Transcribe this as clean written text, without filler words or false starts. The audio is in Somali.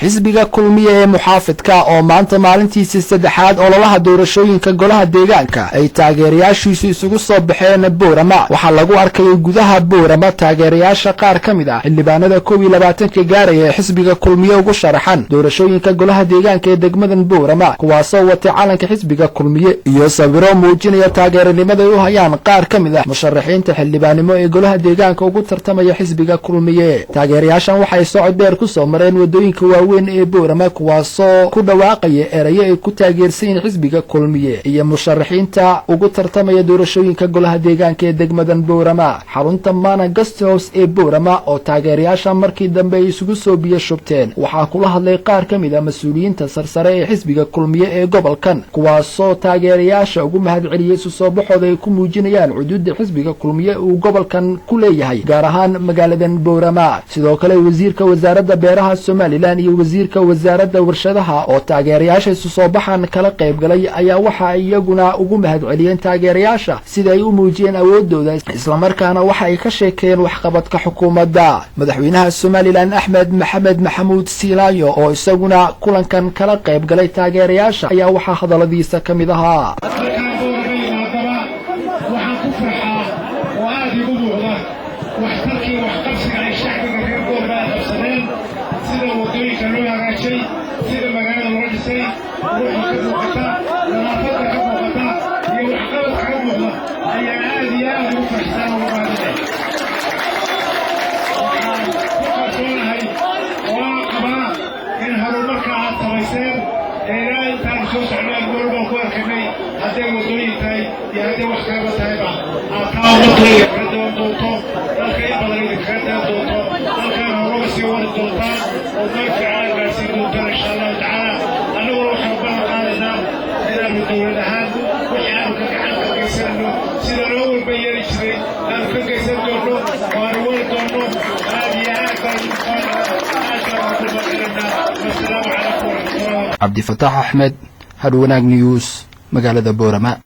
xisbiga kulmiye ee muxaafidka oo maanta maalintiisii saddexaad ololaha doorashooyinka golaha deegaanka ay taageerayaashiisu isugu soo baxeen Boorama waxaa lagu arkay gudaha Boorama taageerayaasha qaar kamid ah xildhibaanada 22 gaaraya ee xisbiga kulmiye ugu sharaxan doorashooyinka golaha deegaanka ee degmadan Boorama kuwaasoo wata calanka xisbiga kulmiye iyo sawiro muujinaya taageeranimada ay u hayaan qaar kamid ah musharaxiinta xildhibaanimo ee golaha deegaanka ugu tartamaya xisbiga kulmiye taageerayaashan waxay socod dheer ku soo mareen wadooyinka weyn ee Boorama kuwaasoo ku dhawaaqaya erayo ay ku taageersan xisbiga kulmiye iyo musharaxiinta ugu tartamaya doorashooyinka golaha deegaanka ee degmadan Boorama xarunta Mana Guest House ee Boorama oo taageerayaasha markii dambe ay isugu soo biyo shubteen waxaa kula hadlay qaar kamid ah mas'uuliyiinta sarsare ee xisbiga kulmiye ee gobolkan kuwaasoo taageerayaasha ugu mahadceliyay soo baxooda ay ku muujinayaan xuduudda xisbiga kulmiye uu gobolkan ku leeyahay gaar ahaan magaaladan Boorama sidoo kale wasiirka wasaaradda beeraha Soomaaliland iyo wasiirka wasaaradda warshadaha oo taageerayaasha soo baxan kala qayb galay ayaa waxa iyaguna ugu mahadceliyeen taageerayaasha sida ay u muujiyeen awoodooda isla markaana waxa ay ka sheekeen waxqabadka xukuumadda madaxweynaha Soomaaliland Axmed Maxamed Maxamuud Siilaayo oo isaguna kulankan kala qayb galay taageerayaasha ayaa waxa hadaladiisa kamid ahaa عبد الفتاح أحمد هرواناغ نيوز مقالة بورما.